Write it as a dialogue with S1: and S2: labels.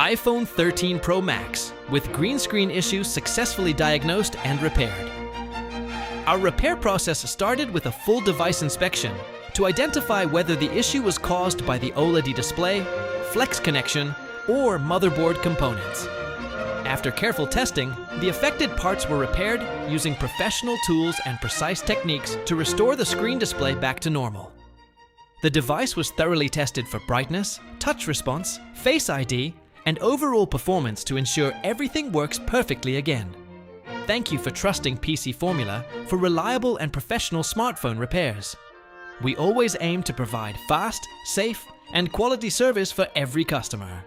S1: iPhone 13 Pro Max with green screen issues successfully diagnosed and repaired. Our repair process started with a full device inspection to identify whether the issue was caused by the OLED display, flex connection, or motherboard components. After careful testing, the affected parts were repaired using professional tools and precise techniques to restore the screen display back to normal. The device was thoroughly tested for brightness, touch response, Face ID, and overall performance to ensure everything works perfectly again. Thank you for trusting PC Formula for reliable and professional smartphone repairs. We always aim to provide fast, safe, and quality service for every customer.